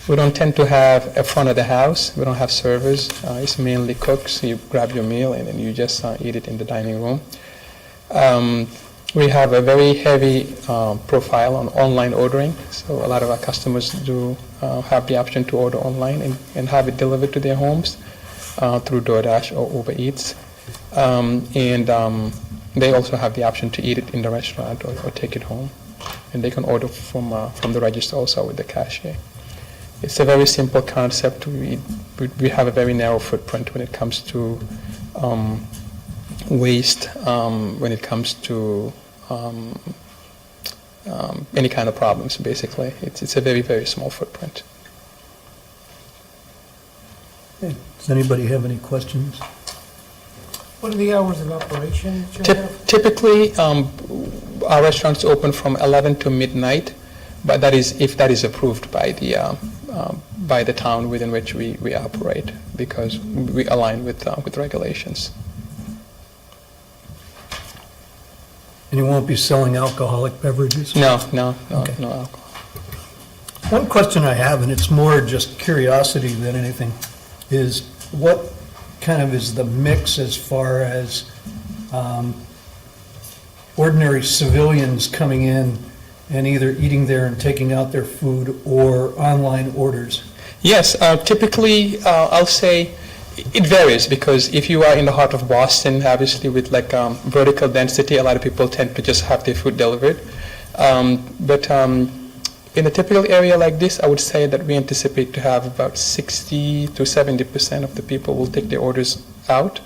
We don't tend to have a front of the house. We don't have servers. It's mainly cooks. You grab your meal and then you just eat it in the dining room. We have a very heavy profile on online ordering. So a lot of our customers do have the option to order online and have it delivered to their homes through DoorDash or Uber Eats. They also have the option to eat it in the restaurant or take it home. And they can order from the register also with the cashier. It's a very simple concept. We have a very narrow footprint when it comes to waste, when it comes to any kind of problems, basically. It's a very, very small footprint. Okay. Does anybody have any questions? What are the hours of operation that you have? Typically, our restaurants open from 11 to midnight, but that is if that is approved by the town within which we operate, because we align with regulations. And you won't be selling alcoholic beverages? No Okay. alcohol. One question I have, and it's more just curiosity than anything, is what kind of is the mix as far as ordinary civilians coming in and either eating there and taking out their food, or online orders? Yes, typically, I'll say it varies, because if you are in the heart of Boston, obviously with vertical density, a lot of people tend to just have their food delivered. But in a typical area like this, I would say that we anticipate to have about 60 to 70% of the people will take their orders out,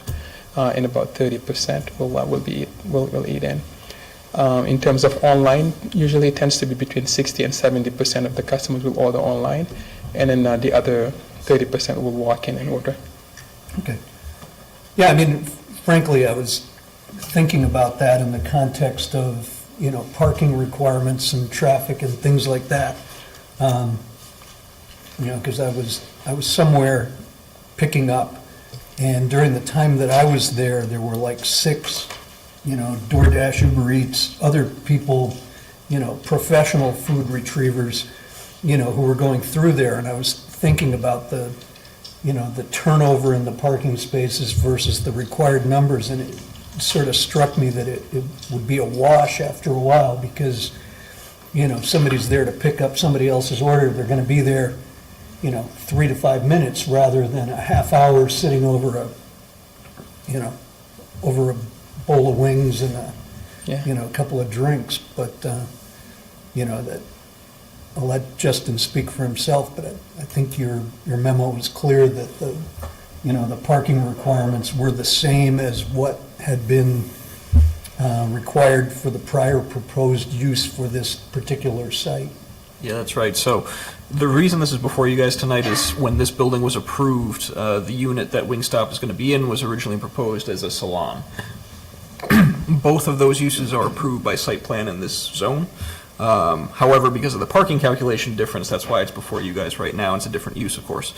and about 30% will eat in. In terms of online, usually it tends to be between 60 and 70% of the customers will order online, and then the other 30% will walk in and order. Okay. Yeah, I mean, frankly, I was thinking about that in the context of, parking requirements and traffic and things like that. Because I was somewhere picking up, and during the time that I was there were like 6, DoorDash, Uber Eats, other people, professional food retrievers, who were going through there, and I was thinking about the turnover in the parking spaces versus the required numbers, and it sort of struck me that it would be a wash after a while, because, if somebody's there to pick up somebody else's order, they're going to be there, 3 to 5 minutes rather than a half hour sitting over a bowl of wings and a couple of drinks. But, that I'll let Justin speak for himself, but I think your memo was clear that the parking requirements were the same as what had been required for the prior proposed use for this particular site. Yeah, that's right. So the reason this is before you guys tonight is when this building was approved, the unit that Wingstop is going to be in was originally proposed as a salon. Both of those uses are approved by site plan in this zone. However, because of the parking calculation difference, that's why it's before you guys right now. It's a different use, of course.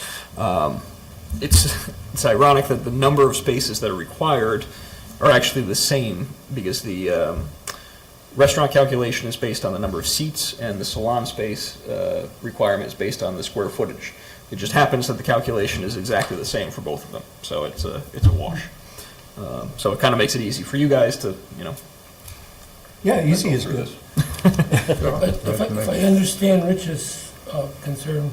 It's ironic that the number of spaces that are required are actually the same, because the restaurant calculation is based on the number of seats, and the salon space requirement is based on the square footage. It just happens that the calculation is exactly the same for both of them, so it's a wash. So it kind of makes it ezy for you guys to, Yeah, easy is good. If I understand Rich's concern,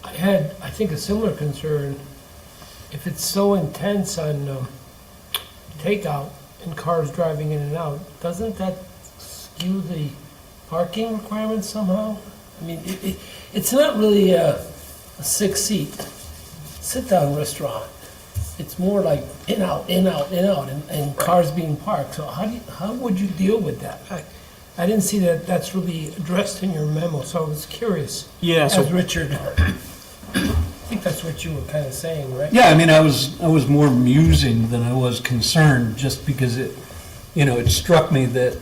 I had, I think, a similar concern. If it's so intense on takeout and cars driving in and out, doesn't that skew the parking requirements somehow? I mean, it's not really a 6-seat sit-down restaurant. It's more like in, out, in, out, in, out, and cars being parked. So how would you deal with that? I didn't see that that's really addressed in your memo, so I was curious. Yeah, so As Richard, I think that's what you were kind of saying, right? Yeah, I mean, I was more musing than I was concerned, just because it struck me that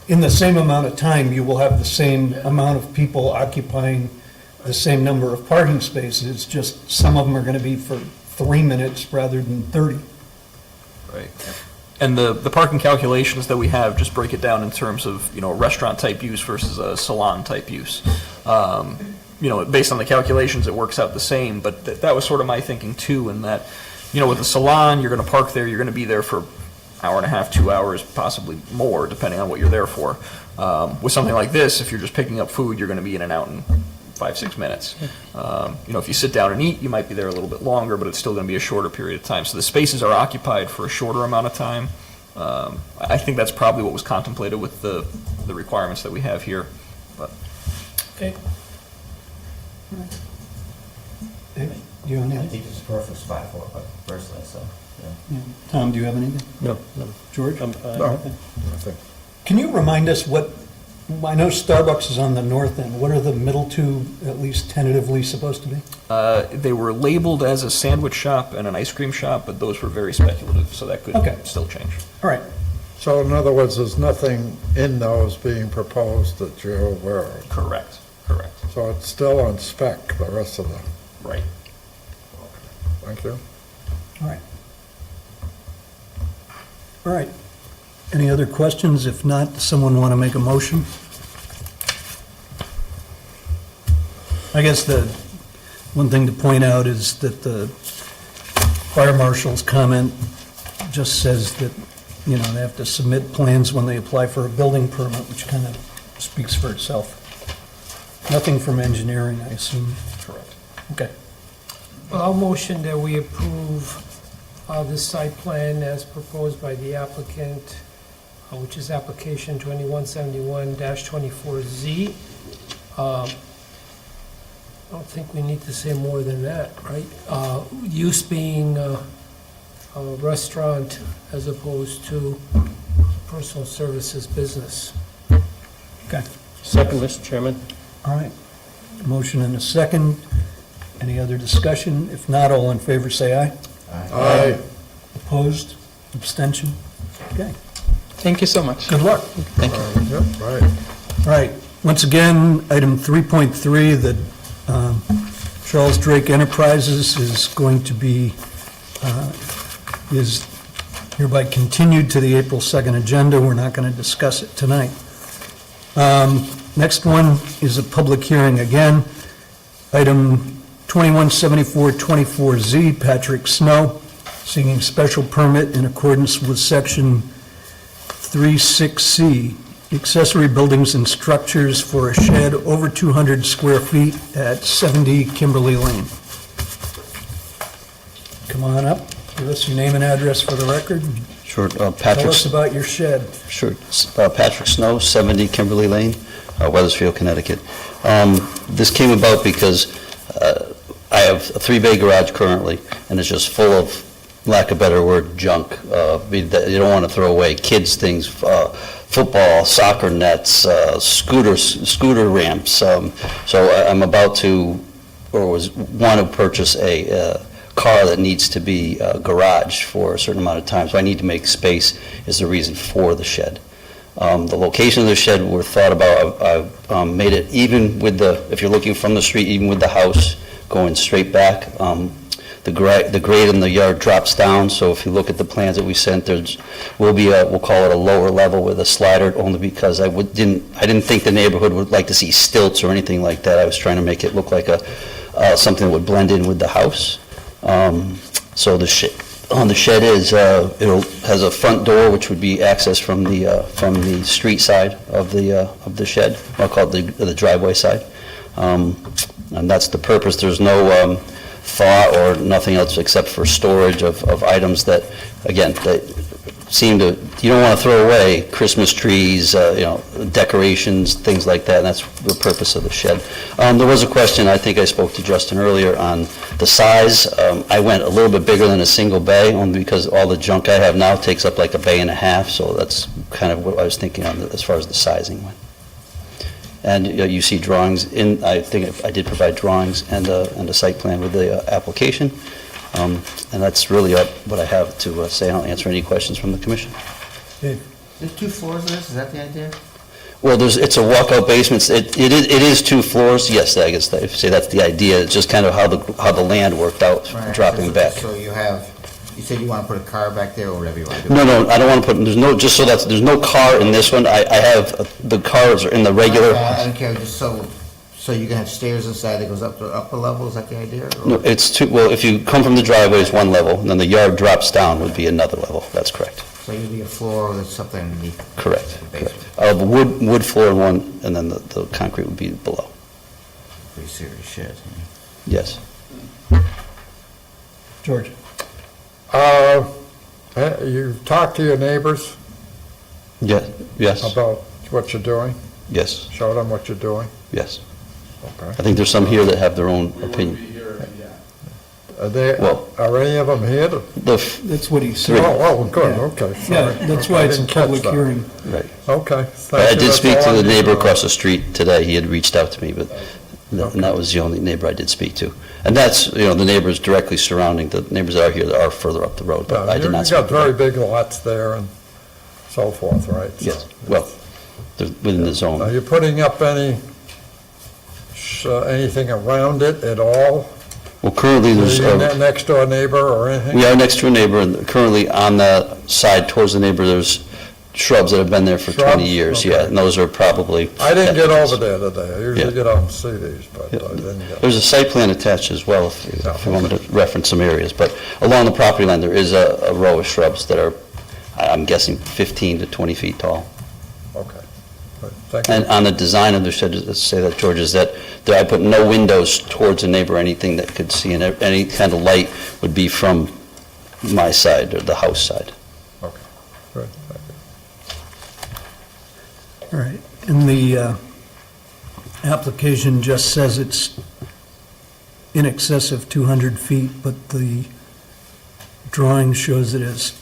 in the same amount of time, you will have the same amount of people occupying the same number of parking spaces. It's just some of them are going to be for 3 minutes rather than 30. Right. And the parking calculations that we have just break it down in terms of, a restaurant type use versus a salon type use. Based on the calculations, it works out the same, but that was sort of my thinking too, in that, with the salon, you're gonna park there, you're gonna be there for hour and a half, 2 hours, possibly more, depending on what you're there for. With something like this, if you're just picking up food, you're gonna be in and out in 5-6 minutes. If you sit down and eat, you might be there a little bit longer, but it's still gonna be a shorter period of time. So the spaces are occupied for a shorter amount of time. I think that's probably what was contemplated with the requirements that we have here, but. Okay. Dave, do you have I anything? think it's a perfect spot for it, personally, so, yeah. Yeah. Tom, do you have anything? No, no. George? I'm fine. No, nothing. Can you remind us what, I know Starbucks is on the north end, what are the middle two, at least tentatively, supposed to be? They were labeled as a sandwich shop and an ice cream shop, but those were very speculative, so that could Okay. still change. All right, So in other words, there's nothing in those being proposed that you're aware of. Correct. So it's still on spec, the rest of the, Right. thank you. all right. All right. Any other questions? If not, does someone want to make a motion? I guess the one thing to point out is that the fire marshal's comment just says that, they have to submit plans when they apply for a building permit, which kind of speaks for itself. Nothing from engineering, I assume. Correct. Okay. Well, I'll motion that we approve this site plan as proposed by the applicant, which is application 2171-24Z. I don't think we need to say more than that, right? Use being a restaurant as opposed to personal services business. Okay. Second, Mr. Chairman. All right. Motion and a second. Any other discussion? If not, all in favor, say aye. Aye. Opposed? Abstention? Okay. Thank you so much. Good luck. Thank you. Yep, right. All right. Once again, item 3.3, that Charles Drake Enterprises is going to be, is hereby continued to the April 2nd agenda. We're not going to discuss it tonight. Next one is a public hearing again. Item 2174-24Z, Patrick Snow, seeking special permit in accordance with Section 36C, Accessory Buildings and Structures for a shed over 200 square feet at 70 Kimberly Lane. Come on up, give us your name and address for the record. Sure, Tell Patrick, us about your shed. sure, Patrick Snow, 70 Kimberly Lane, Wethersfield, Connecticut. This came about because I have a 3-bay garage currently, and it's just full of, lack of a better word, junk. You don't want to throw away kids' things, football, soccer nets, scooter ramps. So I'm about to, want to purchase a car that needs to be garaged for a certain amount of time. So I need to make space is the reason for the shed. The location of the shed were thought about. I've made it even with if you're looking from the street, even with the house going straight back, the grade in the yard drops down. So if you look at the plans that we sent, there will be we'll call it a lower level with a slider, only because I didn't think the neighborhood would like to see stilts or anything like that. I was trying to make it look like something that would blend in with the house. So the shed is has a front door which would be accessed from the street side of the shed. I'll call it the driveway side, and that's the purpose. There's no thought or nothing else except for storage of items that, again, that you don't want to throw away Christmas trees, decorations, things like that, and that's the purpose of the shed. There was a question, I think I spoke to Justin earlier, on the size. I went a little bit bigger than a single bay, only because all the junk I have now takes up like a bay and a half, so that's kind of what I was thinking on as far as the sizing went. And you see drawings I think I did provide drawings and a site plan with the application. And that's really what I have to say. I'll answer any questions from the commission. Dave? There's 2 floors of this, is that the idea? Well, it's a walkout basement. It is 2 floors. Yes, I guess I'd say that's the idea. It's just kind of how the land worked out, Right. dropping back. So you said you want to put a car back there or whatever you want to do? No, I don't want to put, there's no car in this one. I have, the cars are in the regular. I don't care, just so So you're gonna have stairs inside that goes up to upper level, is that the idea? or- No, it's two, well, if you come from the driveway, it's one level, and then the yard drops down would be another level. That's correct. So you'll be a floor with something underneath? Correct, the basement. correct. Wood floor in one, and then the concrete would be below. Pretty serious shit. Yes. George? You've talked to your neighbors Yes, about what you're doing? yes, Show them what you're doing? yes. Okay. I think there's some here that have their own opinion. Well- Are any of them here? That's what he Oh, said. good, Yeah. okay. Yeah, sorry. that's why I it's a didn't catch public that. hearing. Right. Okay. I thank you, did that's speak all to I the need neighbor know. across the street today. He had reached out to me, but, and that was the only neighbor I did speak to. And that's, the neighbors directly surrounding, the neighbors that are here that are further up the road, but I did not You've speak got to very them. big lots there and so forth, right? So- Yes, well, they're within the Are zone. you putting up anything around it at all? Well, currently, there's, Your next door neighbor or anything? we are next to a neighbor, and currently on the side towards the neighbor, there's shrubs that have been there for 20 Shrubs? years, Okay. yeah, and those are probably... I didn't get over there today. I Yeah. usually get out and see these, but Yeah. I didn't get. There's a site plan attached as well, if you want me to reference some areas, but along the property line, there is a row of shrubs that are, I'm guessing, 15 to 20 feet tall. Okay. Good. Thank you. And on the design of the shed, let's say that, George, is that I put no windows towards a neighbor, anything that could see, and any kind of light would be from my side, or the house side. Okay. Good. Thank you. All right, and the application just says it's in excess of 200 feet, but the drawing shows it as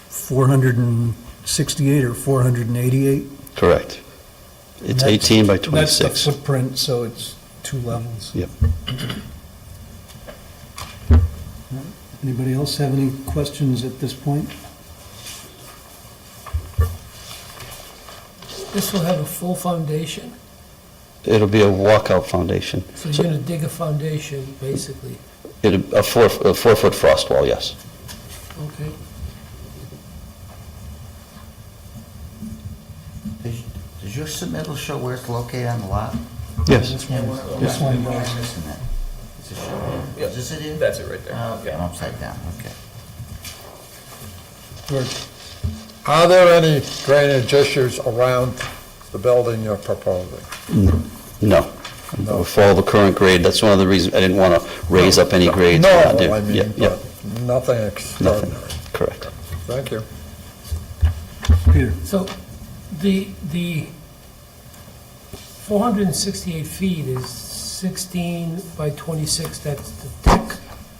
468 or 488? Correct. It's That's- 18 by That's 26. the footprint, so it's two levels. Yep. Anybody else have any questions at this point? This will have a full foundation, It'll be a walkout foundation. so you're gonna dig a foundation, basically, A 4-foot frost wall, yes. okay? Does your submittal show where it's located on the lot? Yes. This Yeah, one, where- this where- one where am I does. missing that? Is it show Yeah. here? Is this it here? That's it right there. Oh, okay, I'm upside down, okay. George? Are there any drainage issues around the building you're proposing? No. We'll follow the current grade. That's one of the reasons I didn't want to raise up any grades. We're not No, doing- I Yeah, mean, yeah, but nothing extraordinary. correct. Thank you. Peter? So the 468 feet is 16 by 26, that's the deck,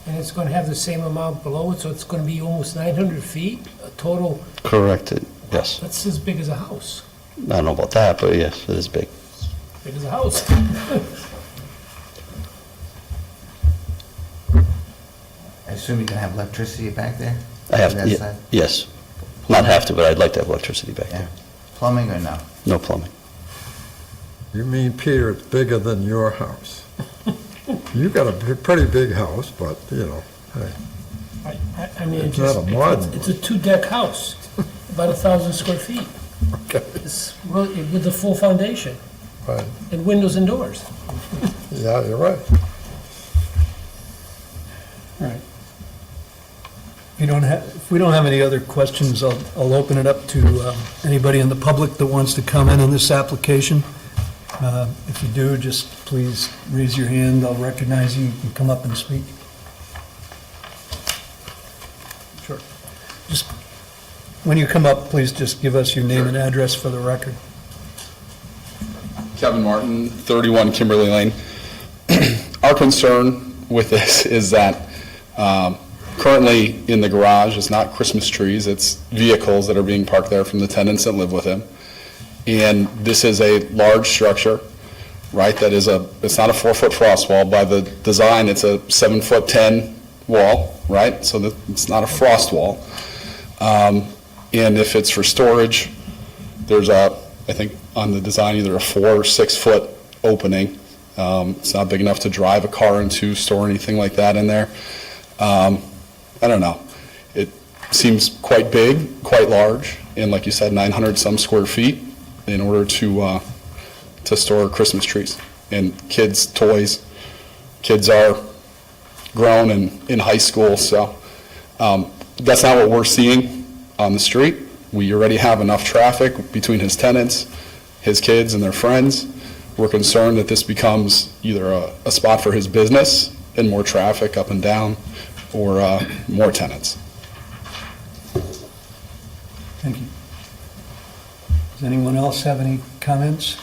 and it's going to have the same amount below it, so it's going to be almost 900 feet, a total, Correct, yes. that's as big as a house, I don't know about that, but yes, it is big. big as a house. I assume you're gonna have electricity back there? I have, On that side? yes. Not have to, but I'd like to have electricity back Yeah. there. Plumbing or no? No plumbing. You mean, Peter, it's bigger than your house? You got a pretty big house, but, hey. I mean, It's not a modern it's a two-deck house, about 1,000 square feet. Okay. It's really, with the full foundation, Right. and windows and doors. Yeah, you're right. All right. If we don't have any other questions, I'll open it up to anybody in the public that wants to comment on this application. If you do, just please raise your hand, I'll recognize you, you can come up and speak. Sure. Just, when you come up, please just give us your name and address for the record. Kevin Martin, 31 Kimberly Lane. Our concern with this is that currently in the garage, it's not Christmas trees, it's vehicles that are being parked there from the tenants that live with him. And this is a large structure, right, it's not a 4-foot frost wall. By the design, it's a 7'10" wall, right? So that it's not a frost wall. And if it's for storage, there's I think on the design, either a 4 or 6 foot opening. It's not big enough to drive a car into, store anything like that in there. I don't know. It seems quite big, quite large, and like you said, 900 some square feet in order to store Christmas trees. and kids' toys. Kids are grown and in high school, so that's not what we're seeing on the street. We already have enough traffic between his tenants, his kids, and their friends. We're concerned that this becomes either a spot for his business and more traffic up and down, or more tenants. Thank you. Does anyone else have any comments?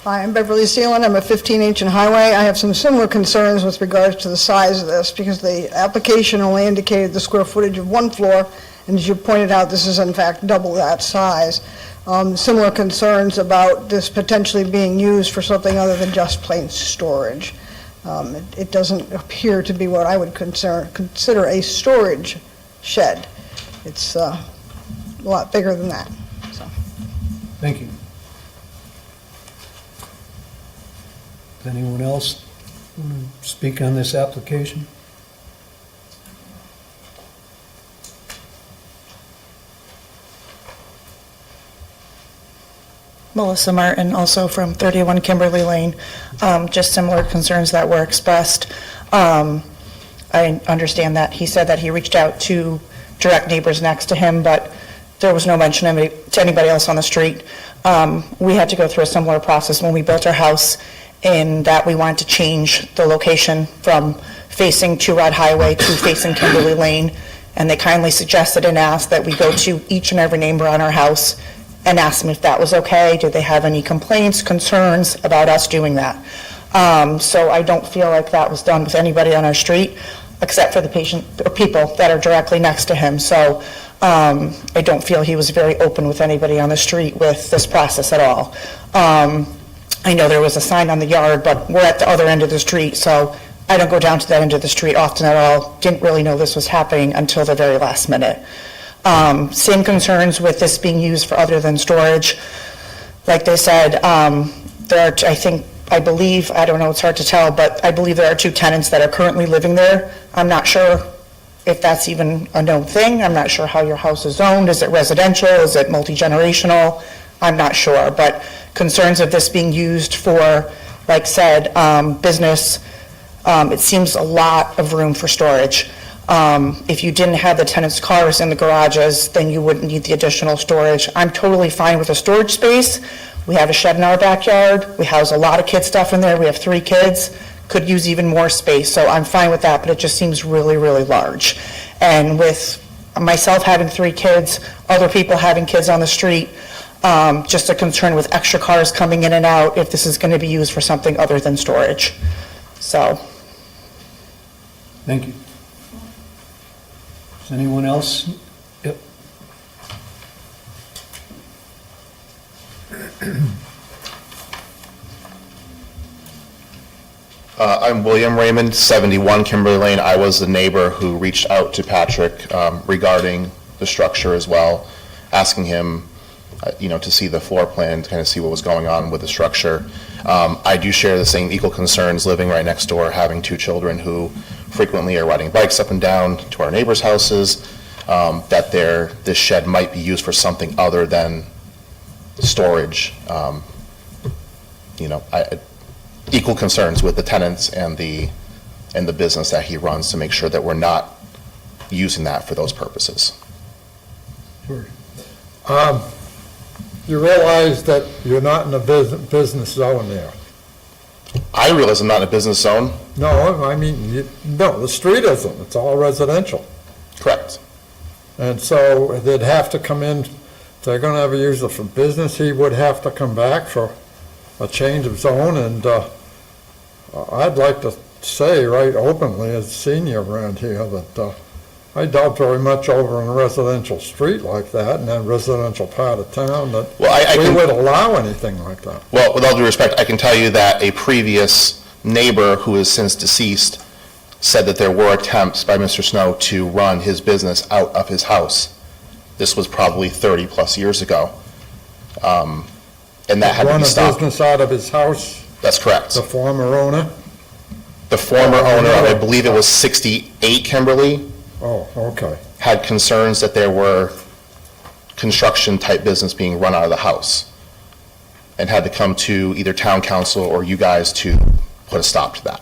Hi, I'm Beverly Seeland. I'm a 15-inch highway. I have some similar concerns with regards to the size of this, because the application only indicated the square footage of one floor, and as you pointed out, this is in fact double that size. Similar concerns about this potentially being used for something other than just plain storage. It doesn't appear to be what I would consider a storage shed. It's a lot bigger than that. So. Thank you. Does anyone else want to speak on this application? Melissa Martin, also from 31 Kimberly Lane. Just similar concerns that were expressed. I understand that he said that he reached out to direct neighbors next to him, but there was no mention of it to anybody else on the street. We had to go through a similar process when we built our house, in that we wanted to change the location from facing Two Rod Highway to facing Kimberly Lane, and they kindly suggested and asked that we go to each and every neighbor on our house and ask them if that was okay. Did they have any complaints, concerns about us doing that? So I don't feel like that was done with anybody on our street, except for the people that are directly next to him. So I don't feel he was very open with anybody on the street with this process at all. I know there was a sign on the yard, but we're at the other end of the street, so I don't go down to that end of the street often at all. Didn't really know this was happening until the very last minute. Same concerns with this being used for other than storage. Like they said, there are, I believe, I don't know, it's hard to tell, but I believe there are 2 tenants that are currently living there. I'm not sure if that's even a known thing. I'm not sure how your house is zoned. Is it residential? Is it multi-generational? I'm not sure, but concerns of this being used for, like said, business, it seems a lot of room for storage. If you didn't have the tenants' cars in the garages, then you wouldn't need the additional storage. I'm totally fine with a storage space. We have a shed in our backyard. We house a lot of kid stuff in there. We have 3 kids. Could use even more space, so I'm fine with that, but it just seems really, really large. And with myself having 3 kids, other people having kids on the street, just a concern with extra cars coming in and out if this is going to be used for something other than storage. So. Thank you. Does anyone else? Yep. I'm William Raymond, 71 Kimberly Lane. I was the neighbor who reached out to Patrick regarding the structure as well, asking him, to see the floor plan, to kind of see what was going on with the structure. I do share the same equal concerns living right next door, having 2 children who frequently are riding bikes up and down to our neighbors' houses, that this shed might be used for something other than storage. Equal concerns with the tenants and the business that he runs, to make sure that we're not using that for those purposes. Sure. You realize that you're not in a business zone there? I realize I'm not in a business zone. No, I mean, no, the street isn't. It's all residential. Correct. And so they'd have to come in, if they're going to ever use it for business, he would have to come back for a change of zone. And I'd like to say right openly as a senior around here that I doubt very much over in a residential street like that, in that residential part of town, that we would allow anything like that. Well, with all due respect, I can tell you that a previous neighbor who is since deceased said that there were attempts by Mr. Snow to run his business out of his house. This was probably 30-plus years ago. And that had to be stopped. Run a business out of his house? That's correct. The former owner? The former owner, I believe it was 68 Kimberly, Oh, okay. had concerns that there were construction-type business being run out of the house, and had to come to either town council or you guys to put a stop to that.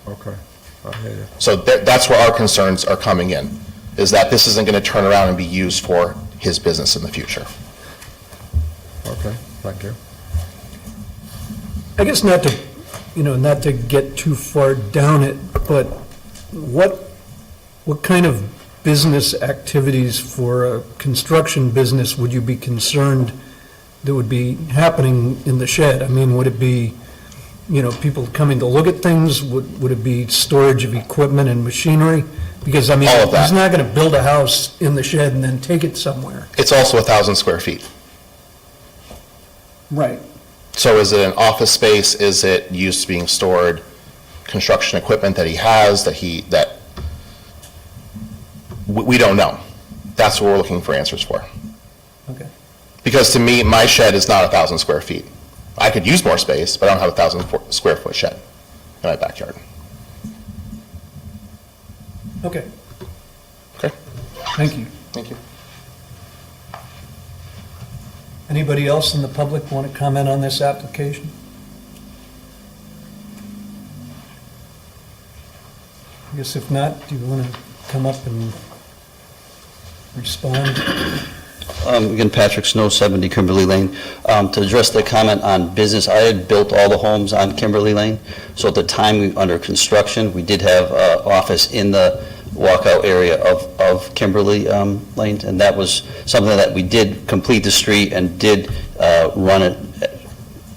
Okay. I hear you. So that's where our concerns are coming in, is that this isn't going to turn around and be used for his business in the future. Okay, thank you. I guess not to, not to get too far down it, but what kind of business activities for a construction business would you be concerned that would be happening in the shed? I mean, would it be, people coming to look at things? Would it be storage of equipment and machinery? Because, I mean, All of that. he's not going to build a house in the shed and then take it somewhere. It's also 1,000 square feet. Right. So is it an office space? Is it used being stored construction equipment that he has, we don't know. That's what we're looking for answers for. Okay. Because to me, my shed is not 1,000 square feet. I could use more space, but I don't have a 1,000 square foot shed in my backyard. Okay. Okay? Thank you. Thank you. Anybody else in the public want to comment on this application? I guess if not, do you want to come up and respond? Again, Patrick Snow, 70 Kimberly Lane. To address the comment on business, I had built all the homes on Kimberly Lane, so at the time we were under construction, we did have an office in the walkout area of Kimberly Lane, and that was something that we did complete the street and did run it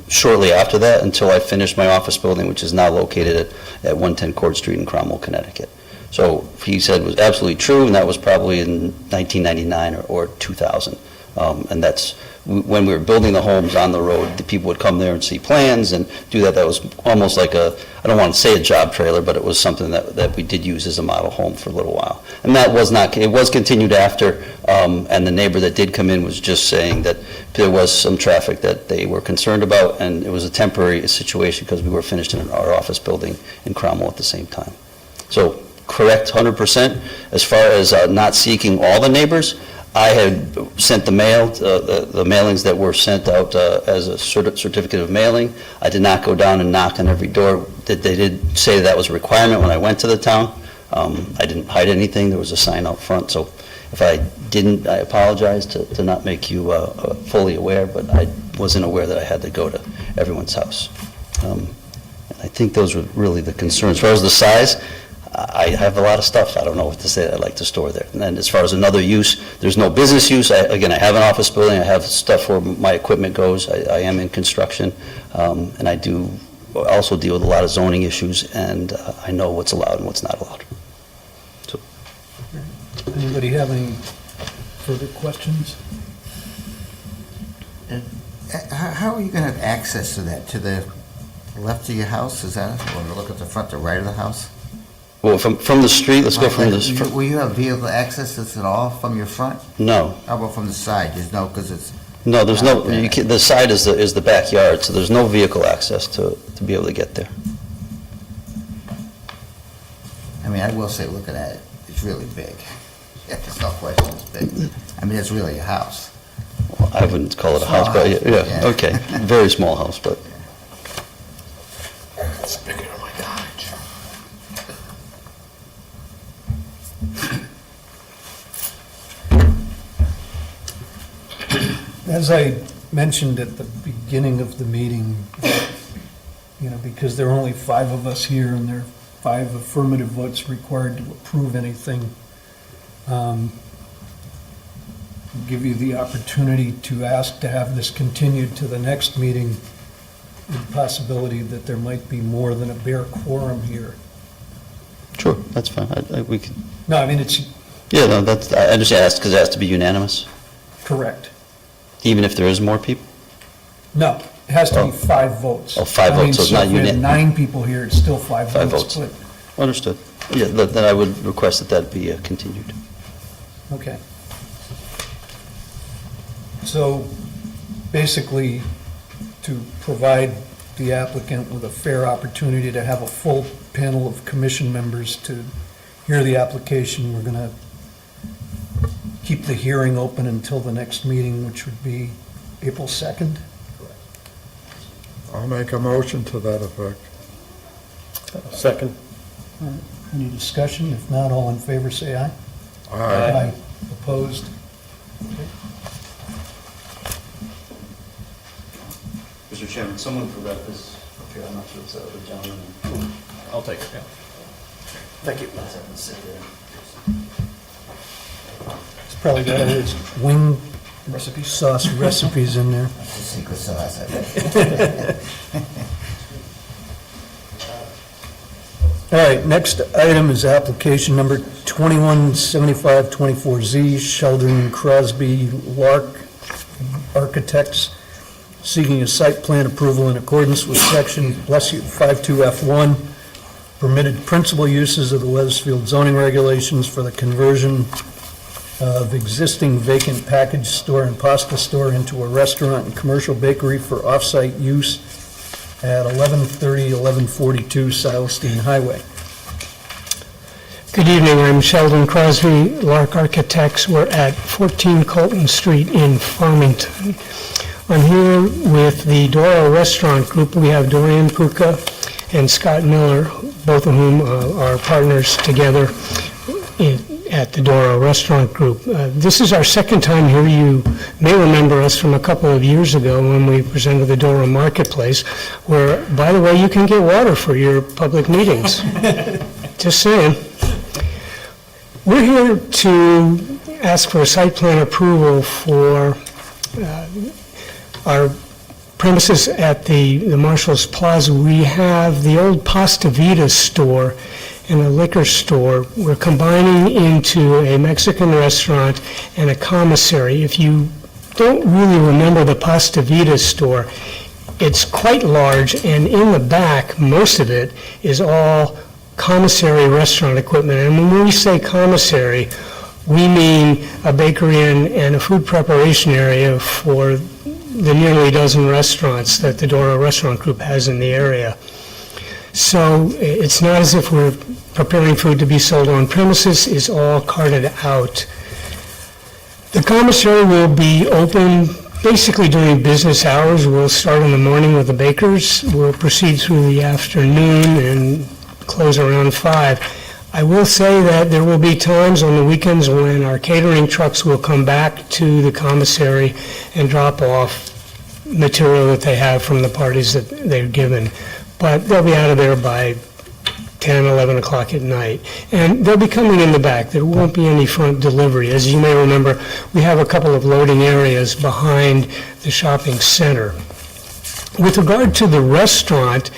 shortly after that until I finished my office building, which is now located at 110 Court Street in Cromwell, Connecticut. So he said was absolutely true, and that was probably in 1999 or 2000. And that's when we were building the homes on the road, the people would come there and see plans and do that. That was almost like I don't want to say a job trailer, but it was something that we did use as a model home for a little while. And that was not, it was continued after, and the neighbor that did come in was just saying that there was some traffic that they were concerned about, and it was a temporary situation because we were finishing our office building in Cromwell at the same time. So correct 100%. As far as not seeking all the neighbors, I had sent the mail, the mailings that were sent out as a certificate of mailing. I did not go down and knock on every door. They did say that was a requirement when I went to the town. I didn't hide anything. There was a sign out front. So if I didn't, I apologize to not make you fully aware, but I wasn't aware that I had to go to everyone's house. I think those were really the concerns. As far as the size, I have a lot of stuff. I don't know what to say. I'd like to store there. And then as far as another use, there's no business use. Again, I have an office building. I have stuff where my equipment goes. I am in construction, and I do also deal with a lot of zoning issues, and I know what's allowed and what's not allowed. So, Anybody have any further questions? How are you going to have access to that? To the left of your house, is that, or to look at the front, the right of the house? well, from the street, let's go from this. Will you have vehicle access at all from your front? No, How about from the side? There's no, because it's, no, there's no. Okay. The side is the backyard, so there's no vehicle access to be able to get there. I mean, I will say, looking at it, it's really big. There's no question it's big. I mean, it's really a house. Well, I wouldn't call it a Small house, but house, yeah, yeah. okay, very small house, but. It's bigger than my cottage. As I mentioned at the beginning of the meeting, because there are only 5 of us here and there are 5 affirmative votes required to approve anything, give you the opportunity to ask to have this continued to the next meeting, with the possibility that there might be more than a bare quorum here. Sure, that's fine. We can, No, I mean, it's yeah, no, I understand, because it has to be unanimous, correct. even if there is more people? No, it has to Oh. be 5 votes. Oh, 5 I mean, votes, so it's not if we had unanimous. 9 people here, it's still 5 5 votes. votes. Understood. Yeah, then I would request that that be continued. Okay. So basically, to provide the applicant with a fair opportunity to have a full panel of commission members to hear the application. We're going to keep the hearing open until the next meeting, which would be April 2nd. I'll make a motion to that effect. Second. Any discussion? If not, all in favor, say aye. Aye. Opposed? Mr. Chairman, someone forgot this up here, I'm not sure if it's the other gentleman. I'll take it, yeah. Thank you. Let's have them sit there. It's probably got all his wing sauce recipes in there. That's the secret sauce, I bet. All right, next item is application number 217524Z, Sheldon Crosby Lark Architects, seeking a site plan approval in accordance with section, bless you, 52F1, permitted principal uses of the Wethersfield Zoning Regulations for the conversion of existing vacant package store and pasta store into a restaurant and commercial bakery for off-site use at 1142 Silestein Highway. Good evening, I'm Sheldon Crosby, Lark Architects. We're at 14 Colton Street in Farmington. I'm here with the Doro Restaurant Group. We have Dorian Puka and Scott Miller, both of whom are partners together at the Doro Restaurant Group. This is our second time here. You may remember us from a couple of years ago when we presented the Doro Marketplace, where, by the way, you can get water for your public meetings. Just saying. We're here to ask for a site plan approval for our premises at the Marshall's Plaza. We have the old Pasta Vida store and a liquor store. We're combining into a Mexican restaurant and a commissary. If you don't really remember the Pasta Vida store, it's quite large, and in the back, most of it is all commissary restaurant equipment. And when we say commissary, we mean a bakery and a food preparation area for the nearly dozen restaurants that the Doro Restaurant Group has in the area. So it's not as if we're preparing food to be sold on premises, it's all carted out. The commissary will be open basically during business hours. We'll start in the morning with the bakers, we'll proceed through the afternoon and close around 5. I will say that there will be times on the weekends when our catering trucks will come back to the commissary and drop off material that they have from the parties that they've given. But they'll be out of there by 10, 11 o'clock at night. And they'll be coming in the back. There won't be any front delivery. As you may remember, we have a couple of loading areas behind the shopping center. With regard to the restaurant,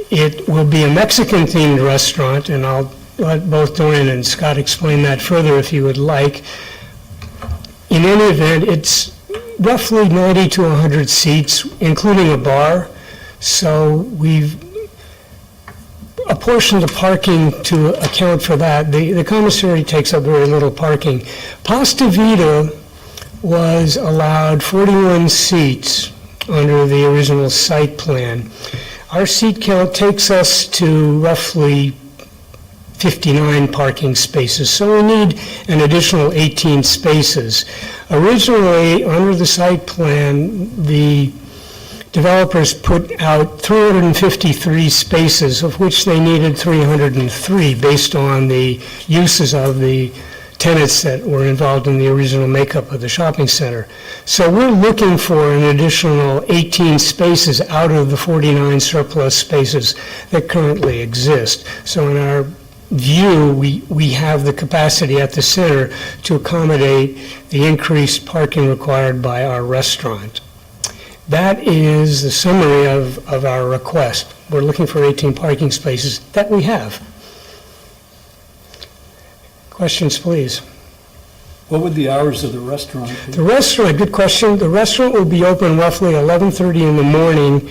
it will be a Mexican-themed restaurant, and I'll let both Dorian and Scott explain that further if you would like. In any event, it's roughly 90 to 100 seats, including a bar. So we've apportioned the parking to account for that. The commissary takes up very little parking. Pasta Vida was allowed 41 seats under the original site plan. Our seat count takes us to roughly 59 parking spaces, so we need an additional 18 spaces. Originally, under the site plan, the developers put out 353 spaces, of which they needed 303 based on the uses of the tenants that were involved in the original makeup of the shopping center. So we're looking for an additional 18 spaces out of the 49 surplus spaces that currently exist. So in our view, we have the capacity at the center to accommodate the increased parking required by our restaurant. That is the summary of our request. We're looking for 18 parking spaces that we have. Questions, please. What would the hours of the restaurant be? The restaurant, good question. The restaurant will be open roughly 11:30 in the morning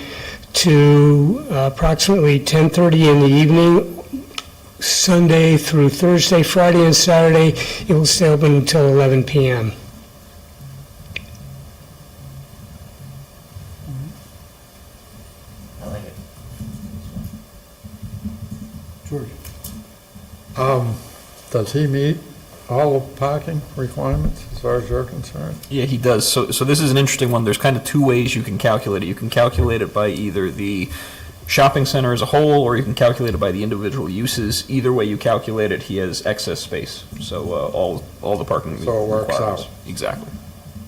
to approximately 10:30 in the evening. Sunday through Thursday, Friday, and Saturday, it will stay open until 11 p.m. I like it. Does he meet all the parking requirements as far as you're concerned? Yeah, he does. So this is an interesting one. There's kind of two ways you can calculate it. You can calculate it by either the shopping center as a whole, or you can calculate it by the individual uses. Either way you calculate it, he has excess space. So all the parking So it works requirements. out. Exactly.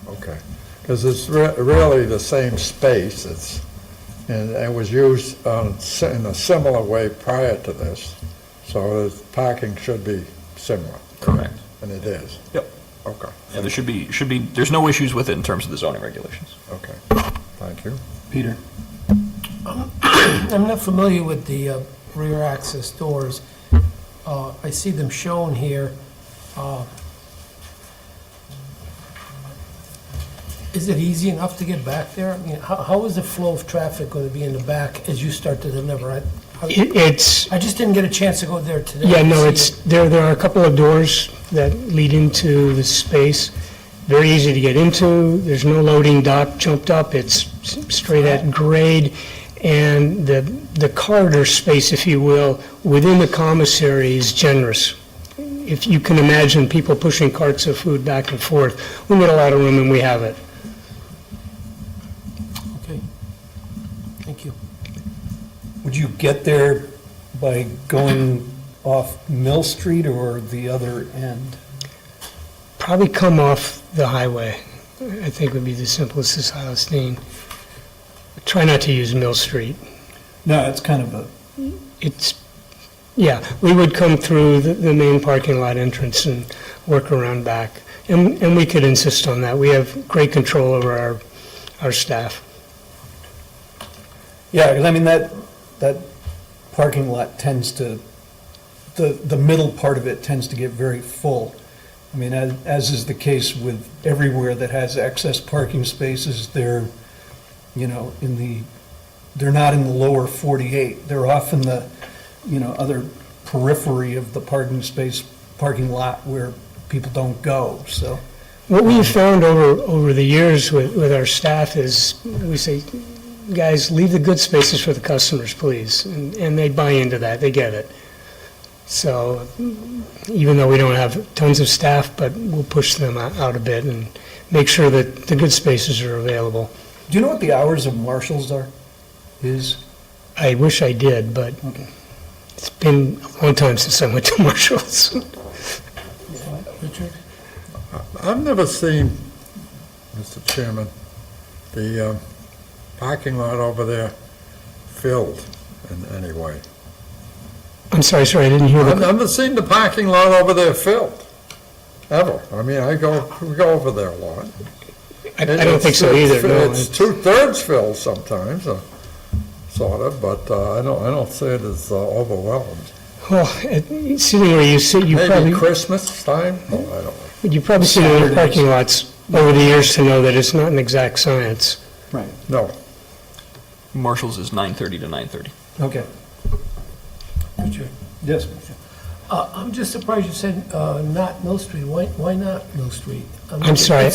Okay, because it's really the same space, and it was used in a similar way prior to this, so the parking should be similar. Correct. And it is? Yep. Okay, Yeah, there's no issues with it in terms of the zoning regulations. okay, thank you. Peter? I'm not familiar with the rear access doors. I see them shown here. Is it easy enough to get back there? I mean, how is the flow of traffic going to be in the back as you start to deliver? It's, I just didn't get a chance to go there today. yeah, no, to it's, see there are a couple of doors that lead into the space. Very easy to get into. There's no loading dock jumped up. It's straight at grade. And the corridor space, if you will, within the commissary is generous. If you can imagine people pushing carts of food back and forth, we get a lot of room and we have it. Okay. Thank you. Would you get there by going off Mill Street or the other end? Probably come off the highway, I think would be the simplest as Celestine. Try not to use Mill Street. No, it's kind of It's, yeah, we would come through the main parking lot entrance and work around back. And we could insist on that. We have great control over our staff. yeah, 'cause I mean, that parking lot tends to, the middle part of it tends to get very full. I mean, as is the case with everywhere that has excess parking spaces, they're, you know, they're not in the lower 48. They're off in the, you know, other periphery of the parking lot where people don't go, so. What we've found over the years with our staff is, we say, guys, leave the good spaces for the customers, please. And they buy into that, they get it. So even though we don't have tons of staff, but we'll push them out a bit and make sure that the good spaces are available. Do you know what the hours of Marshalls is? I wish I did, but Okay. it's been a long time since I went to Marshall's. Richard? I've never seen, Mr. Chairman, the parking lot over there filled in any way. I'm sorry, I didn't hear I've the, never seen the parking lot over there filled, ever. I mean, we go over there a lot. I don't think so either, no. It's two-thirds filled sometimes, sort of, but I don't see it as overwhelmed. Well, sitting where you sit, you Maybe probably, Christmas time? Oh, I don't know. you've probably seen other parking lots over the years to know that it's not an exact science. Right. No. Marshall's is 9:30 to 9:30. Okay. Richard? Yes. I'm just surprised you said not Mill Street. Why not Mill Street? I mean, I'm sorry,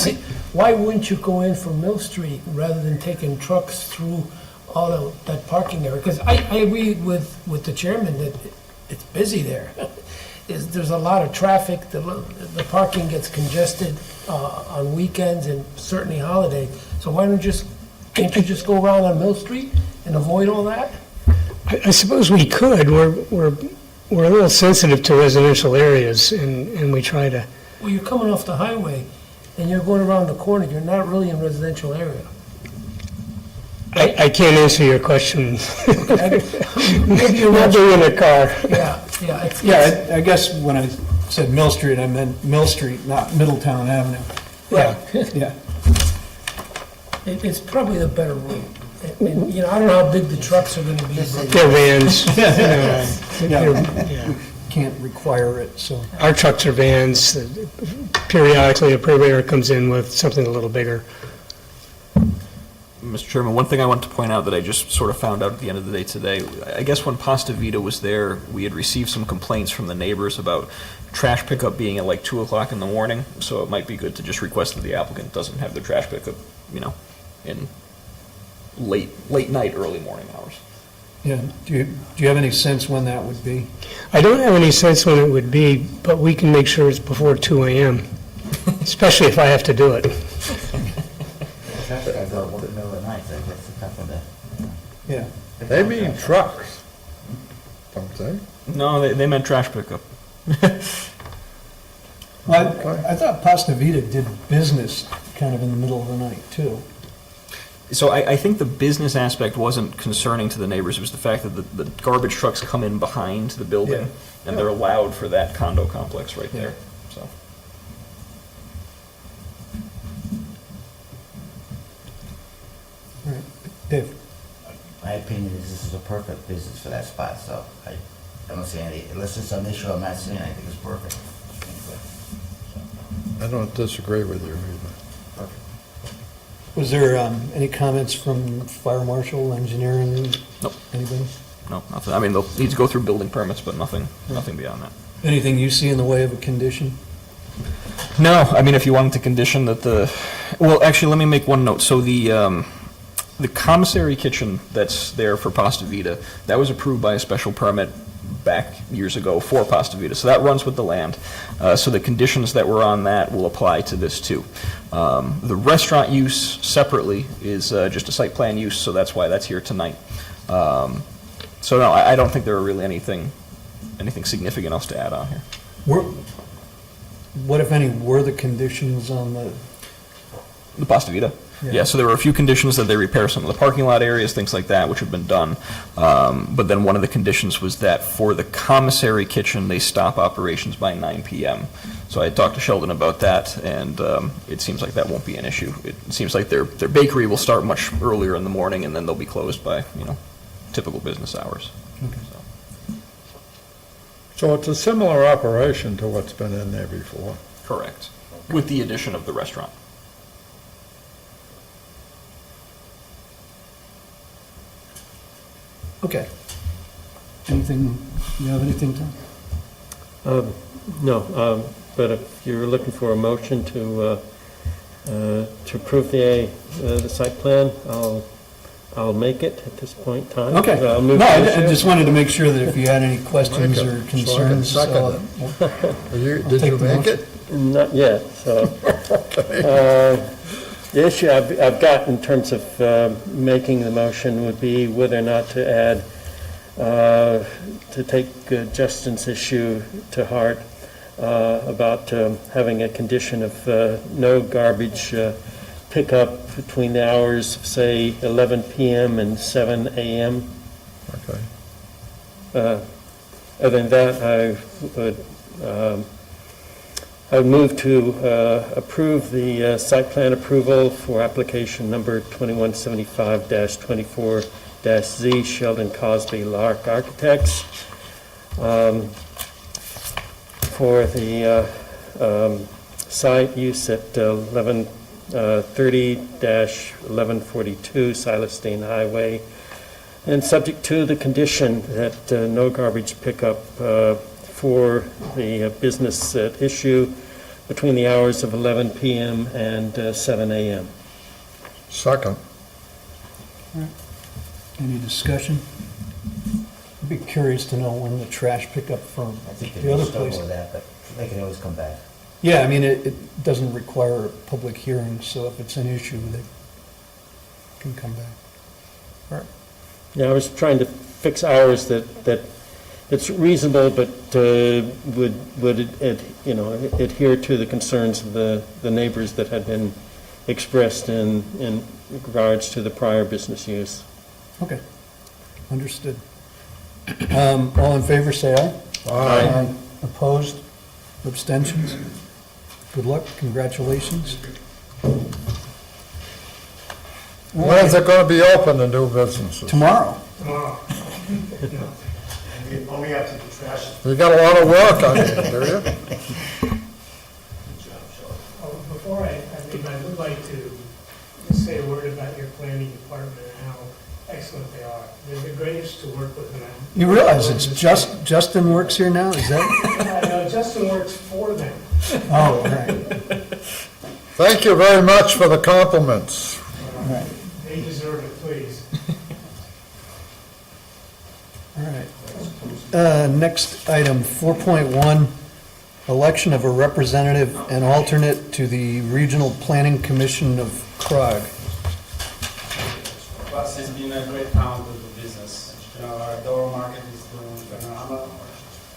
Why wouldn't you go in from Mill Street rather than taking trucks through all that parking area? Because I agree with the chairman that it's busy there. There's a lot of traffic, the parking gets congested on weekends and certainly holidays. So why can't you just go around on Mill Street and avoid all that? I suppose we could. We're a little sensitive to residential areas, and we try to, Well, you're coming off the highway and you're going around the corner, you're not really in residential area. I can't answer your question. Maybe you're Not not, being in a car. yeah. Yeah, I guess when I said Mill Street, I meant Mill Street, not Middletown Avenue. Right. Yeah. It's probably the better route. And, you know, I don't know how big the trucks are gonna be. but- They're vans. Yeah. Can't require it, so. Our trucks are vans. Periodically, a purveyor comes in with something a little bigger. Mr. Chairman, one thing I want to point out that I just sort of found out at the end of the day today, I guess when Pasta Vita was there, we had received some complaints from the neighbors about trash pickup being at like 2 o'clock in the morning, so it might be good to just request that the applicant doesn't have their trash pickup, you know, in late night, early morning hours. Yeah, do you have any sense when that would be? I don't have any sense when it would be, but we can make sure it's before 2 AM, especially if I have to do it. Traffic guys go in the middle of the night, so that's a tough one to. Yeah. They mean trucks, don't they? No, they meant trash pickup. Well, I thought Pasta Vida did business kind of in the middle of the night, too. So I think the business aspect wasn't concerning to the neighbors, it was the fact that the garbage trucks come in behind the building, Yeah. and they're allowed for that condo complex right there, so. All right. Dave? My opinion is this is a perfect business for that spot, so I don't see any, unless there's some issue I'm not seeing, I think it's perfect. I don't disagree with you either. Was there any comments from fire marshal, engineering? Nope. Anybody? No, nothing, I mean, they'll need to go through building permits, but nothing beyond that. Anything you see in the way of a condition? No, I mean, if you wanted to condition that well, actually, let me make one note. So the commissary kitchen that's there for Pasta Vida, that was approved by a special permit back years ago for Pasta Vida. So that runs with the land. So the conditions that were on that will apply to this too. The restaurant use separately is just a site plan use, so that's why that's here tonight. So no, I don't think there are really anything significant else to add on here. What, if any, were the conditions on The Pasta Vida? Yeah, so there were a few conditions that they repair some of the parking lot areas, things like that, which have been done. But then one of the conditions was that for the commissary kitchen, they stop operations by 9 PM. So I talked to Sheldon about that, and it seems like that won't be an issue. It seems like their bakery will start much earlier in the morning, and then they'll be closed by, typical business hours. Okay. So it's a similar operation to what's been in there before. Correct, with the addition of the restaurant. Okay. Anything, you have anything, Tom? No, but if you're looking for a motion to approve the site plan, I'll make it at this point in time. Okay. I'll move No, to I issue. just wanted to make sure that if you had any questions or Make it, so I can concerns. second Did take you the make motion. it? Not yet, so. The issue I've got in terms of making the motion would be whether or not to add, to take Justin's issue to heart about having a condition of no garbage pickup between the hours of, say, 11 PM and 7 AM. Okay. Other than that, I would move to approve the site plan approval for application number 2175-24-Z Sheldon Cosby Lark Architects for the site use at 1130-1142 Silas Dane Highway, and subject to the condition that no garbage pickup for the business at issue between the hours of 11 PM and 7 AM. Second. Any discussion? I'd be curious to know when the trash pickup from I think the they other struggle place. with that, but they can always come back. Yeah, I mean, it doesn't require a public hearing, so if it's an issue, they can come back. All right. Yeah, I was trying to fix hours that it's reasonable, but would adhere to the concerns of the neighbors that had been expressed in regards to the prior business use. Okay, understood. All in favor, say aye. Aye. Opposed? Abstentions? Good luck, congratulations. When is it going to be open, the new businesses? Tomorrow. Only after the trash. You got a lot of work on you, do you? Before I leave, I would like to say a word about your planning department and how excellent they are. They're the greatest to work with. You realize it's Justin works here now, is that? I know, Justin works for them. Oh, all right. Thank you very much for the compliments. All right. They deserve it, please. Next item, 4.1, election of a representative and alternate to the Regional Planning Commission of Prague. Plus, it's been a great town to do business. Our door market is doing phenomenal,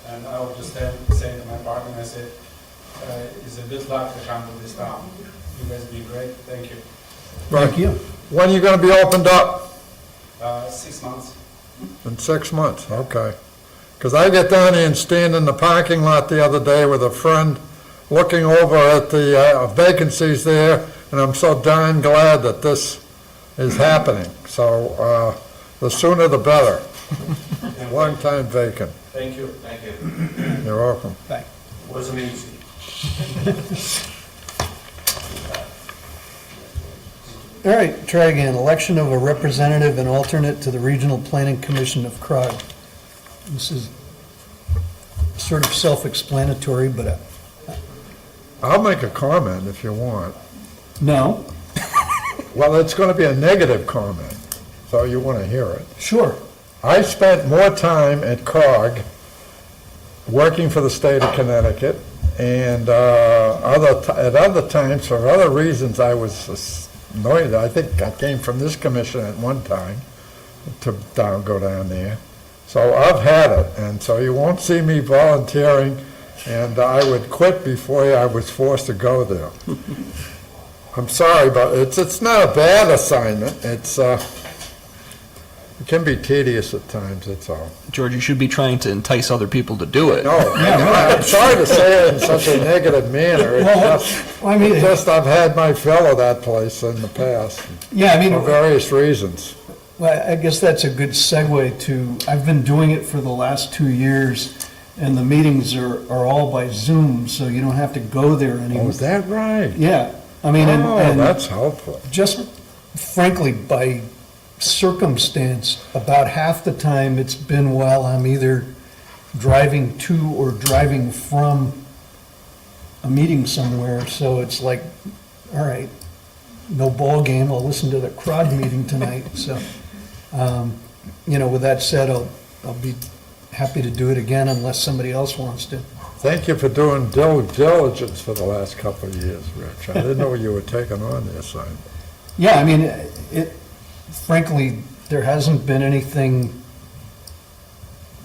and I would just say to my partner, I said, it's a good luck to come to this town. You guys be great, thank you. Thank you. When are you gonna be opened up? 6 months. In 6 months, okay. Because I get down here and stand in the parking lot the other day with a friend, looking over at the vacancies there, and I'm so darn glad that this is happening. So, the sooner the better. Long time vacant. Thank you. Thank you. You're welcome. Wasn't easy. All right, try again. Election of a representative and alternate to the Regional Planning Commission of Prague. This is sort of self-explanatory, but I'll make a comment if you want. no, Well, it's going to be a negative comment, so you want to hear it. sure. I spent more time at COG working for the state of Connecticut, and at other times, for other reasons, I was annoyed. I think I came from this commission at one time to go down there. So I've had it, and so you won't see me volunteering, and I would quit before I was forced to go there. I'm sorry, but it's not a bad assignment. It can be tedious at times, that's all. George, you should be trying to entice other people to do it. No, I'm sorry to say it in such a negative manner. It's just I've had my fill of that place in the past, Yeah, I mean, for various reasons. well, I guess that's a good segue to, I've been doing it for the last 2 years, and the meetings are all by Zoom, so you don't have to go there anymore. Oh, is that right? Yeah, I mean, Oh, and that's helpful. just frankly, by circumstance, about half the time it's been while I'm either driving to or driving from a meeting somewhere, so it's like, all right, no ball game, I'll listen to the CROG meeting tonight, so, with that said, I'll be happy to do it again unless somebody else wants to. Thank you for doing due diligence for the last couple of years, Rich. I didn't know you were taking on the assignment. Yeah, I mean, frankly, there hasn't been anything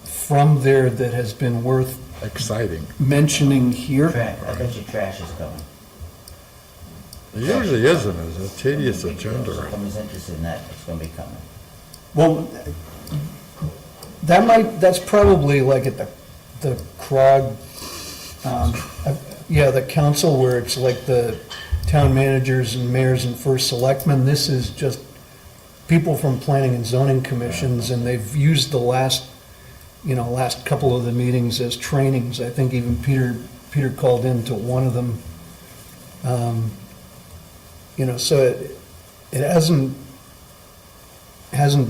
from there that has been worth Exciting. mentioning here. I bet your trash is coming. It usually isn't, it's a tedious agenda. If someone's interested in that, it's gonna be coming. Well, that's probably like at the CROG, the council where it's like the town managers and mayors and first selectmen. This is just people from planning and zoning commissions, and they've used the last couple of the meetings as trainings. I think even Peter called into one of them. So it hasn't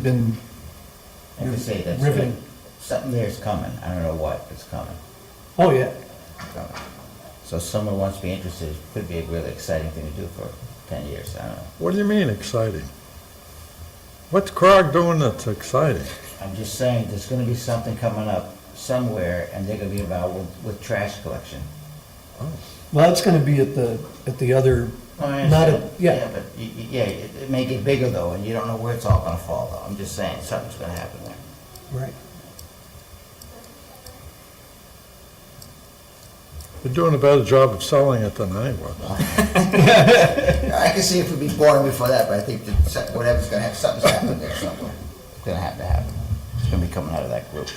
been I can say that's riveting. something there's coming. I don't know what, it's coming. Oh, yeah. It's coming. So if someone wants to be interested, it could be a really exciting thing to do for 10 years, I don't know. What do you mean exciting? What's CROG doing that's exciting? I'm just saying, there's gonna be something coming up somewhere, and they're gonna be involved with trash collection. Well, it's gonna be at the other, Oh, I not understand. at, yeah. But, it may get bigger though, and you don't know where it's all gonna fall though. I'm just saying, something's gonna happen there. Right. You're doing a better job of selling it than I was. I can see if it'd be boring before that, but I think that whatever's gonna happen, something's happening there somewhere. It's gonna have to happen. It's gonna be coming out of that group.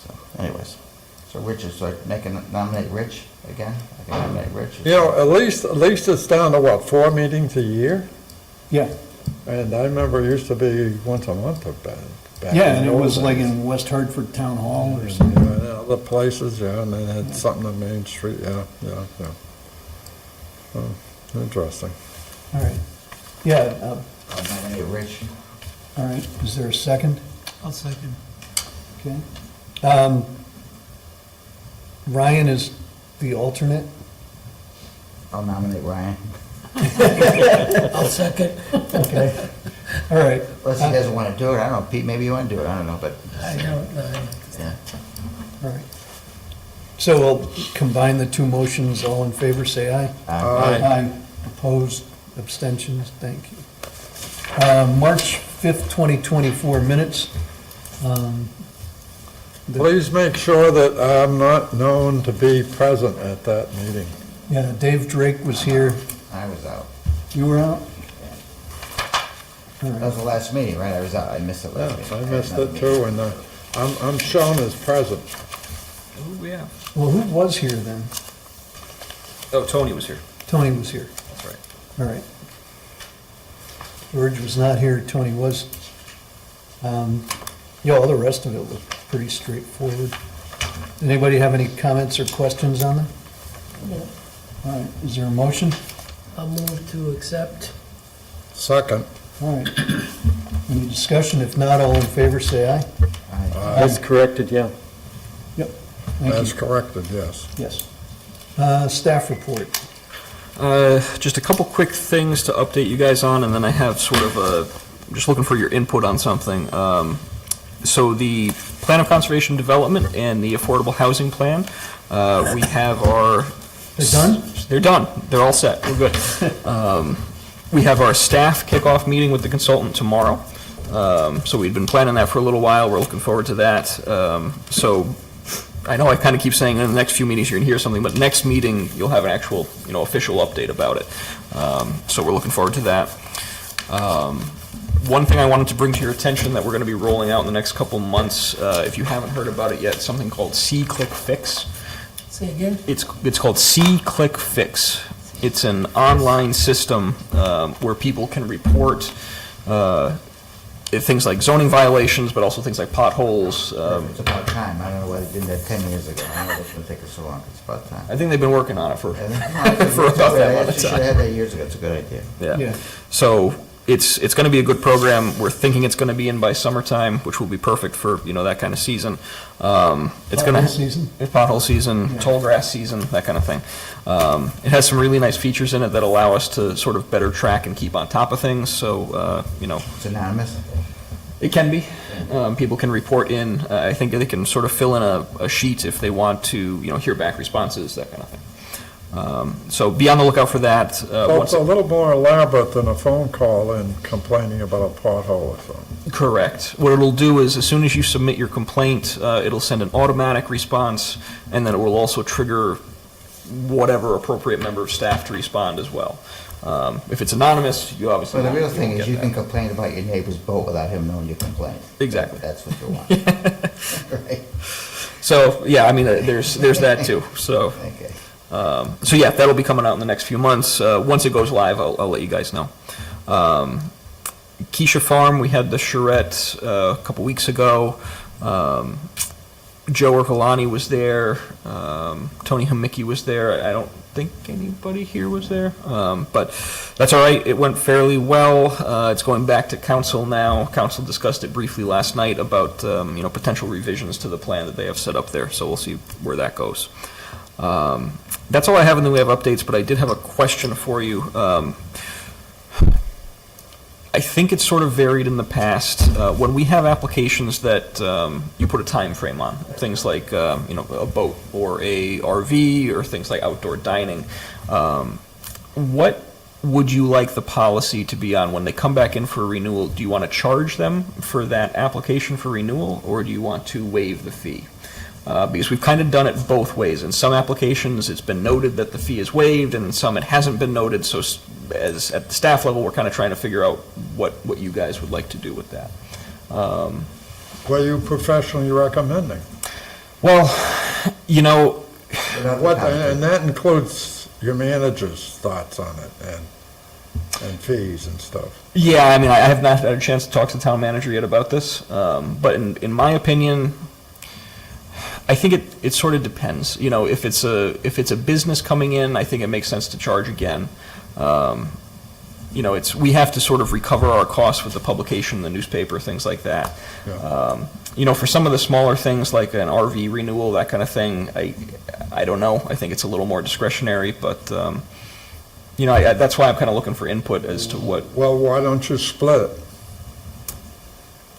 So, anyways, so Rich is like nominate Rich again? I can nominate Rich. At least it's down to what, 4 meetings a year? Yeah. And I remember it used to be once a month back Yeah, in and the it old was like days. in West Hartford Town Hall or something. Yeah, other places, yeah, and they had something on Main Street, yeah. Oh, interesting. All right. Yeah, I'll nominate Rich. all right. Is there a second? I'll second. Okay. Ryan is the alternate. I'll nominate Ryan. I'll second. Okay. All right. Unless he doesn't want to do it, I don't know, Pete, maybe you want to do it, I don't know, but, I don't know. yeah. All right. So we'll combine the two motions. All in favor, say aye. Aye. Opposed, abstentions, thank you. March 5th, 2024 minutes. Please make sure that I'm not known to be present at that meeting. Yeah, Dave Drake was here. I was out. You were out? That was the last meeting, right? I was out, I missed it last Yes, meeting. I missed it too, and I'm shown as present. Oh, yeah. Well, who was here then? Oh, Tony was here. Tony was here. That's right. All right. George was not here, Tony was. Yeah, all the rest of it was pretty straightforward. Anybody have any comments or questions on them? No. All right, is there a motion? I'll move to accept. Second. All right. Any discussion? If not, all in favor, say aye. That's corrected, yeah. Yep. Thank That's you. corrected, yes. Yes. Staff report. Just a couple quick things to update you guys on, and then I have sort of just looking for your input on something. So the Plan of Conservation Development and the Affordable Housing Plan, we have our... They're done? They're done. They're all set. We're good. We have our staff kickoff meeting with the consultant tomorrow. So we've been planning that for a little while. We're looking forward to that. So I know I kind of keep saying in the next few meetings you're going to hear something, but next meeting you'll have an actual, official update about it. So we're looking forward to that. One thing I wanted to bring to your attention that we're going to be rolling out in the next couple months, if you haven't heard about it yet, something called C-Click Fix. Say again? It's called C-Click Fix. It's an online system where people can report things like zoning violations, but also things like potholes. It's about time, I don't know why they did that 10 years ago, I don't know what's going to take us so long, it's about time. I think they've been working on it for For about that amount of Should have time. had that years ago, it's a good idea. Yeah. So it's going to be a good program. We're thinking it's going to be in by summertime, which will be perfect for, that kind of season. It's going to Pothole season? Pothole season, tall grass season, that kind of thing. It has some really nice features in it that allow us to sort of better track and keep on top of things. So, It's anonymous? it can be. People can report in. I think they can sort of fill in a sheet if they want to, hear back responses, that kind of thing. So be on the lookout for that. So it's a little more elaborate than a phone call and complaining about a pothole or something. Correct. What it'll do is, as soon as you submit your complaint, it'll send an automatic response, and then it will also trigger whatever appropriate member of staff to respond as well. If it's anonymous, you obviously Well, the real won't thing is get you that. can complain about your neighbor's boat without him knowing you complained. Exactly. That's what you want. Right. So, yeah, I mean, there's that too. So, Okay. yeah, that'll be coming out in the next few months. Once it goes live, I'll let you guys know. Keisha Farm, we had the charrette a couple weeks ago. Joe Ercolani was there. Tony Hamicki was there. I don't think anybody here was there, but that's all right. It went fairly well. It's going back to council now. Council discussed it briefly last night about potential revisions to the plan that they have set up there. So we'll see where that goes. That's all I have in the way of updates, but I did have a question for you. I think it's sort of varied in the past. When we have applications that you put a time frame on, things like a boat or a RV or things like outdoor dining, what would you like the policy to be on when they come back in for a renewal? Do you want to charge them for that application for renewal, or do you want to waive the fee? Because we've kind of done it both ways. In some applications, it's been noted that the fee is waived, and in some it hasn't been noted. So as at the staff level, we're kind of trying to figure out what you guys would like to do with that. What are you professionally recommending? Well, What, and that includes your manager's thoughts on it and fees and stuff. yeah, I mean, I have not had a chance to talk to the town manager yet about this, but in my opinion, I think it sort of depends. If it's a business coming in, I think it makes sense to charge again. We have to sort of recover our costs with the publication in the newspaper, things like that. Yeah. For some of the smaller things like an RV renewal, that kind of thing, I don't know. I think it's a little more discretionary, but that's why I'm kind of looking for input as to what. Well, why don't you split it?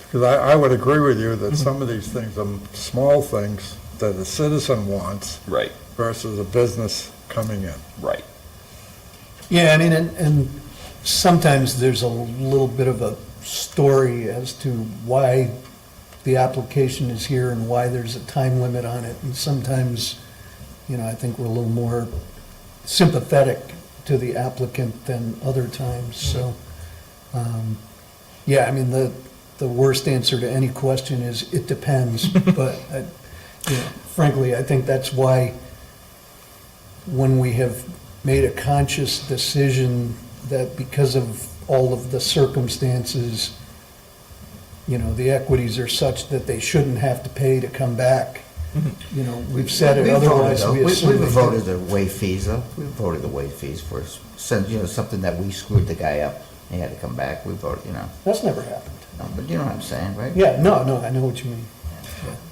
Because I would agree with you that some of these things are small things that a citizen wants Right, versus a business coming in. right. Yeah, I mean, and sometimes there's a little bit of a story as to why the application is here and why there's a time limit on it. And sometimes, I think we're a little more sympathetic to the applicant than other times, so. Yeah, I mean, the worst answer to any question is, it depends. But, frankly, I think that's why when we have made a conscious decision that because of all of the circumstances, the equities are such that they shouldn't have to pay to come back. We've said it, otherwise we assume. We've voted to waive fees, though. We've voted to waive fees for, something that we screwed the guy up, he had to come back, we voted, That's never happened. No, but you know what I'm saying, right? Yeah, no, I know what you mean.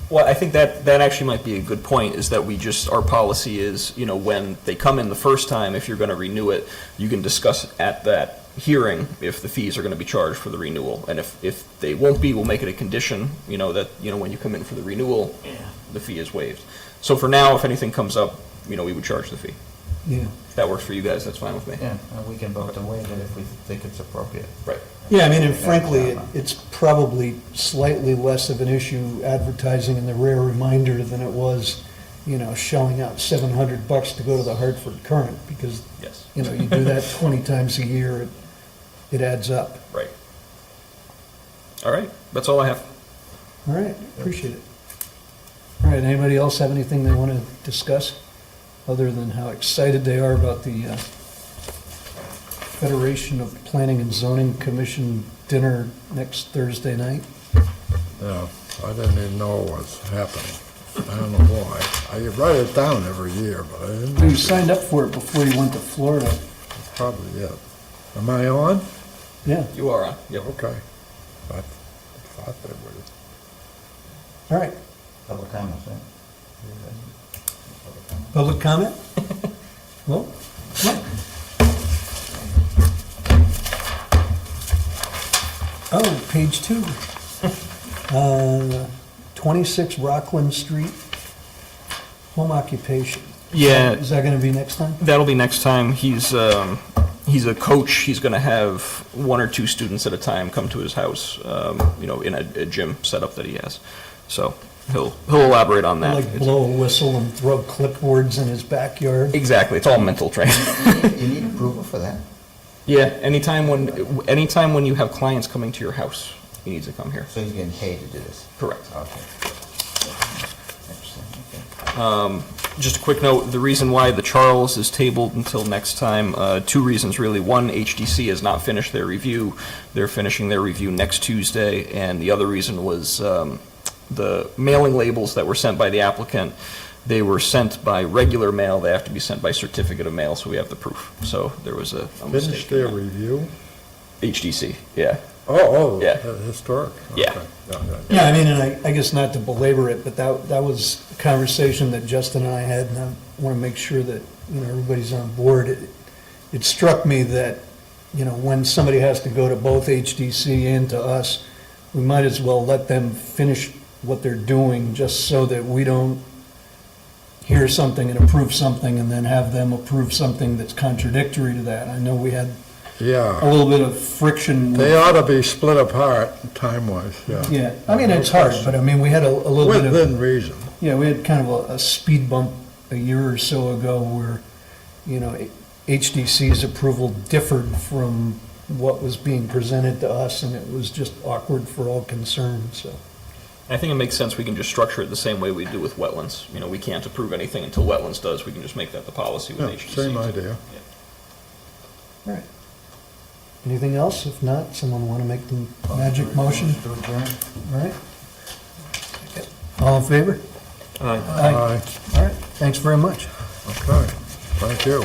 Well, I think that actually might be a good point, is that our policy is, when they come in the first time, if you're going to renew it, you can discuss at that hearing if the fees are going to be charged for the renewal. And if they won't be, we'll make it a condition, that, when you come in for the renewal, the fee is waived. So for now, if anything comes up, we would charge the fee. Yeah. If that works for you guys, that's fine with me. Yeah, and we can vote to waive it if we think it's appropriate. Right. Yeah, I mean, and frankly, it's probably slightly less of an issue advertising in the Rare Reminder than it was, shelling out $700 to go to the Hartford Current, because, Yes. you do that 20 times a year, it adds up. Right. All right, that's all I have. All right, appreciate it. All right, anybody else have anything they want to discuss, other than how excited they are about the Federation of Planning and Zoning Commission dinner next Thursday night? Yeah, I didn't even know it was happening. I don't know why. I write it down every year, but I didn't. You signed up for it before you went to Florida. Probably, yeah. Am I on? Yeah, You are on. Yep. Okay. I thought they would. all right. Public comments, right? Public comment? Well, yeah. Oh, page 2. 26 Rockland Street, home occupation. Yeah. Is that going to be next time? That'll be next time. He's a coach. He's going to have 1 or 2 students at a time come to his house, in a gym setup that he has. So he'll elaborate on that. Like blow a whistle and throw clipboards in his backyard? Exactly. It's all mental training. You need approval for that? Yeah. Anytime when you have clients coming to your house, he needs to come here. So he's getting paid to do this? Correct. Okay. Interesting, okay. Just a quick note, the reason why the Charles is tabled until next time, 2 reasons really. One, HDC has not finished their review. They're finishing their review next Tuesday. And the other reason was the mailing labels that were sent by the applicant, they were sent by regular mail. They have to be sent by certificate of mail, so we have the proof. So there was a mistake. Finish their review? HDC, yeah. Oh, Yeah. Historic? Yeah. Okay. Yeah, I mean, and I guess not to belabor it, but that was a conversation that Justin and I had, and I want to make sure that, everybody's on board. It struck me that, when somebody has to go to both HDC and to us, we might as well let them finish what they're doing, just so that we don't hear something and approve something and then have them approve something that's contradictory to that. I know we had a Yeah. little bit of friction. They ought to be split apart time-wise, yeah. Yeah, I mean, it's hard, but I mean, we had a little bit of. Within reason. Yeah, we had kind of a speed bump a year or so ago where, HDC's approval differed from what was being presented to us, and it was just awkward for all concerned, so. I think it makes sense we can just structure it the same way we do with wetlands. We can't approve anything until wetlands does. We can just make that the policy with Yeah, HDC. same idea. All right. Anything else? If not, someone want to make the magic motion? To adjourn? All right. All in favor? Aye. All right, thanks very much. Okay, thank you.